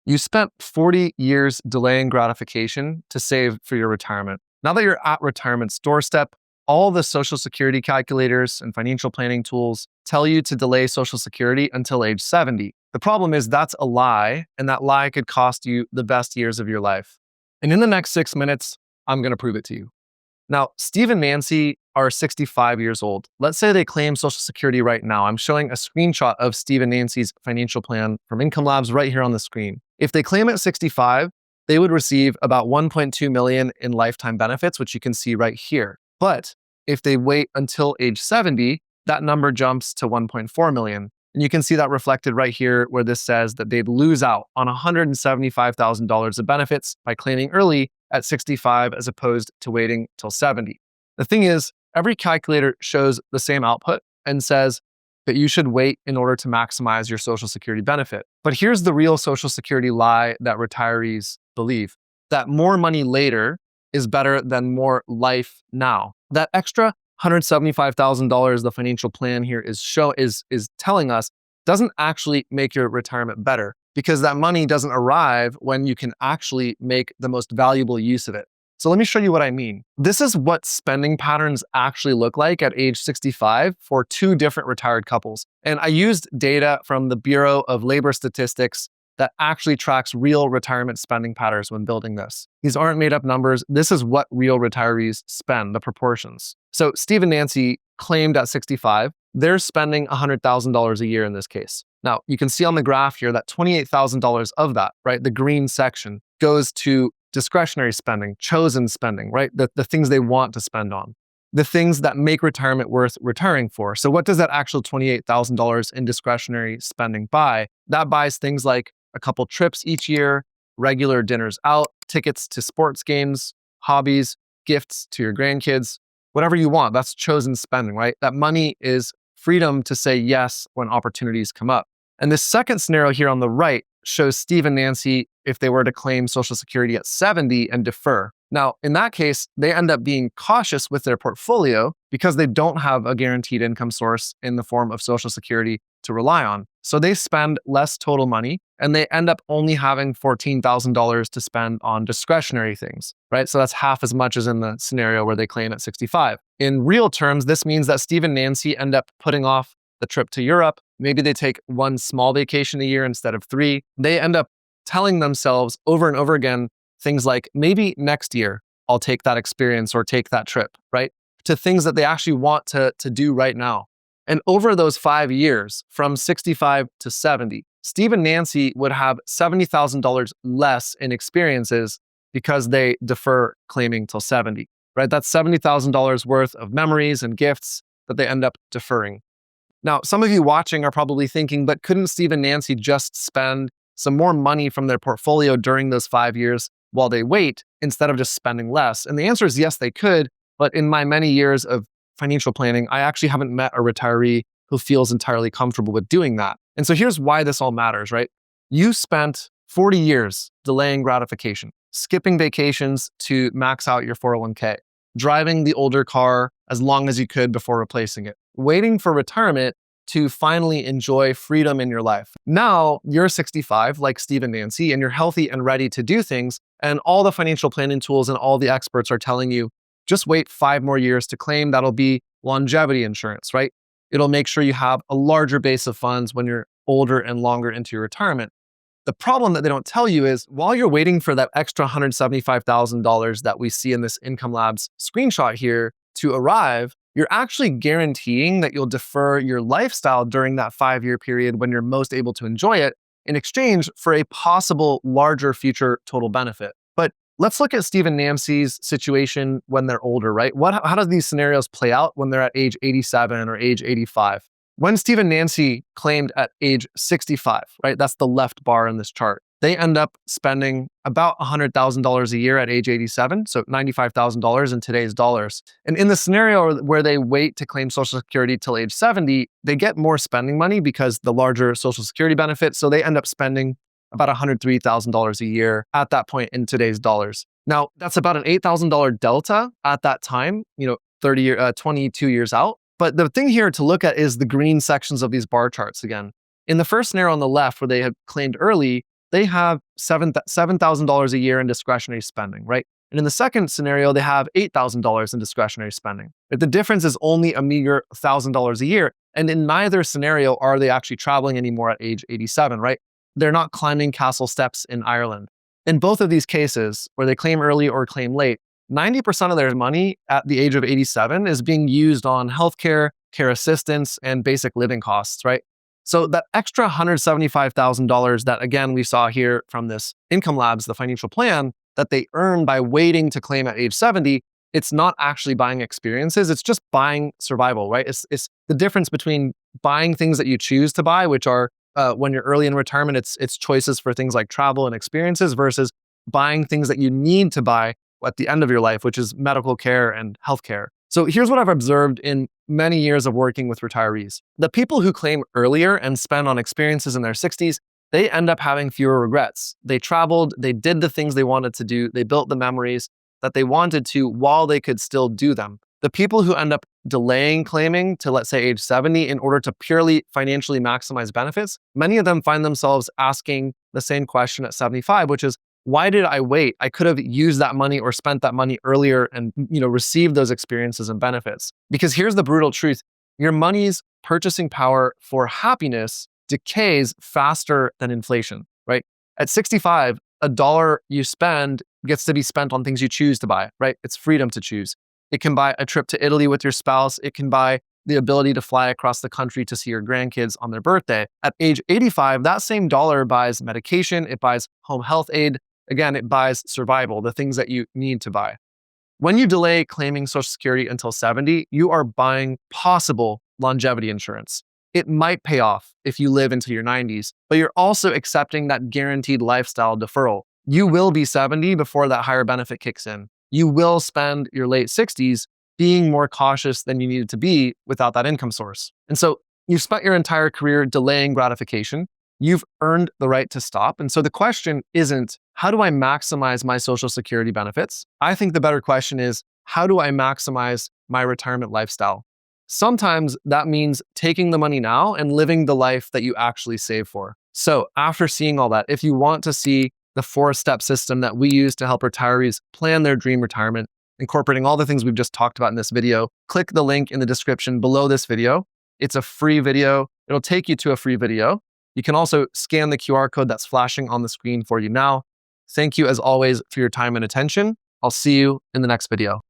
You spent 40 years delaying gratification to save for your retirement. Now that you're at retirement's doorstep, all the Social Security calculators and financial planning tools tell you to delay Social Security until age 70. The problem is that's a lie, and that lie could cost you the best years of your life. And in the next 6 minutes, I'm going to prove it to you. Now, Steve and Nancy are 65 years old. Let's say they claim Social Security right now. I'm showing a screenshot of Steve and Nancy's financial plan from Income Labs right here on the screen. If they claim at 65, they would receive about 1.2 million in lifetime benefits, which you can see right here. But if they wait until age 70, that number jumps to 1.4 million. And you can see that reflected right here where this says that they'd lose out on $175,000 of benefits by claiming early at 65 as opposed to waiting till 70. The thing is, every calculator shows the same output and says that you should wait in order to maximize your Social Security benefit. But here's the real Social Security lie that retirees believe, that more money later is better than more life now. That extra $175,000 the financial plan here is telling us doesn't actually make your retirement better, because that money doesn't arrive when you can actually make the most valuable use of it. So let me show you what I mean. This is what spending patterns actually look like at age 65 for two different retired couples. And I used data from the Bureau of Labor Statistics that actually tracks real retirement spending patterns when building this. These aren't made up numbers. This is what real retirees spend, the proportions. So Steve and Nancy claimed at 65, they're spending $100,000 a year in this case. Now, you can see on the graph here that $28,000 of that, right, the green section, goes to discretionary spending, chosen spending, right, the things they want to spend on, the things that make retirement worth retiring for. So what does that actual $28,000 in discretionary spending buy? That buys things like a couple trips each year, regular dinners out, tickets to sports games, hobbies, gifts to your grandkids, whatever you want. That's chosen spending, right? That money is freedom to say yes when opportunities come up. And this second scenario here on the right shows Steve and Nancy if they were to claim Social Security at 70 and defer. Now, in that case, they end up being cautious with their portfolio because they don't have a guaranteed income source in the form of Social Security to rely on. So they spend less total money, and they end up only having $14,000 to spend on discretionary things, right? So that's half as much as in the scenario where they claim at 65. In real terms, this means that Steve and Nancy end up putting off the trip to Europe. Maybe they take one small vacation a year instead of 3. They end up telling themselves over and over again things like, maybe next year I'll take that experience or take that trip, right? To things that they actually want to do right now. And over those 5 years, from 65 to 70, Steve and Nancy would have $70,000 less in experiences because they defer claiming till 70, right? That's $70,000 worth of memories and gifts that they end up deferring. Now, some of you watching are probably thinking, but couldn't Steve and Nancy just spend some more money from their portfolio during those 5 years while they wait instead of just spending less? And the answer is yes, they could. But in my many years of financial planning, I actually haven't met a retiree who feels entirely comfortable with doing that. And so here's why this all matters, right? You spent 40 years delaying gratification, skipping vacations to max out your 401k, driving the older car as long as you could before replacing it, waiting for retirement to finally enjoy freedom in your life. Now you're 65, like Steve and Nancy, and you're healthy and ready to do things. And all the financial planning tools and all the experts are telling you, just wait 5 more years to claim. That'll be longevity insurance, right? It'll make sure you have a larger base of funds when you're older and longer into your retirement. The problem that they don't tell you is while you're waiting for that extra $175,000 that we see in this Income Labs screenshot here to arrive, you're actually guaranteeing that you'll defer your lifestyle during that 5-year period when you're most able to enjoy it in exchange for a possible larger future total benefit. But let's look at Steve and Nancy's situation when they're older, right? How do these scenarios play out when they're at age 87 or age 85? When Steve and Nancy claimed at age 65, right? That's the left bar in this chart. They end up spending about $100,000 a year at age 87, so $95,000 in today's dollars. And in the scenario where they wait to claim Social Security till age 70, they get more spending money because the larger Social Security benefit, so they end up spending about $103,000 a year at that point in today's dollars. Now, that's about an $8,000 delta at that time, 22 years out. But the thing here to look at is the green sections of these bar charts again. In the first scenario on the left, where they had claimed early, they have $7,000 a year in discretionary spending, right? And in the second scenario, they have $8,000 in discretionary spending. But the difference is only a meager $1,000 a year. And in neither scenario are they actually traveling anymore at age 87, right? They're not climbing castle steps in Ireland. In both of these cases, where they claim early or claim late, 90% of their money at the age of 87 is being used on healthcare, care assistance, and basic living costs, right? So that extra $175,000 that, again, we saw here from this Income Labs, the financial plan, that they earn by waiting to claim at age 70, it's not actually buying experiences. It's just buying survival, right? It's the difference between buying things that you choose to buy, which are when you're early in retirement, it's choices for things like travel and experiences versus buying things that you need to buy at the end of your life, which is medical care and healthcare. So here's what I've observed in many years of working with retirees. The people who claim earlier and spend on experiences in their 60s, they end up having fewer regrets. They traveled, they did the things they wanted to do, they built the memories that they wanted to while they could still do them. The people who end up delaying claiming to, let's say, age 70 in order to purely financially maximize benefits, many of them find themselves asking the same question at 75, which is, why did I wait? I could have used that money or spent that money earlier and, received those experiences and benefits. Because here's the brutal truth. Your money's purchasing power for happiness decays faster than inflation, right? At 65, a dollar you spend gets to be spent on things you choose to buy, right? It's freedom to choose. It can buy a trip to Italy with your spouse. It can buy the ability to fly across the country to see your grandkids on their birthday. At age 85, that same dollar buys medication, it buys home health aid. Again, it buys survival, the things that you need to buy. When you delay claiming Social Security until 70, you are buying possible longevity insurance. It might pay off if you live into your 90s, but you're also accepting that guaranteed lifestyle deferral. You will be 70 before that higher benefit kicks in. You will spend your late 60s being more cautious than you needed to be without that income source. And so you've spent your entire career delaying gratification. You've earned the right to stop. And so the question isn't, how do I maximize my Social Security benefits? I think the better question is, how do I maximize my retirement lifestyle? Sometimes that means taking the money now and living the life that you actually save for. So after seeing all that, if you want to see the 4-step system that we use to help retirees plan their dream retirement, incorporating all the things we've just talked about in this video, click the link in the description below this video. It's a free video. It'll take you to a free video. You can also scan the QR code that's flashing on the screen for you now. Thank you, as always, for your time and attention. I'll see you in the next video.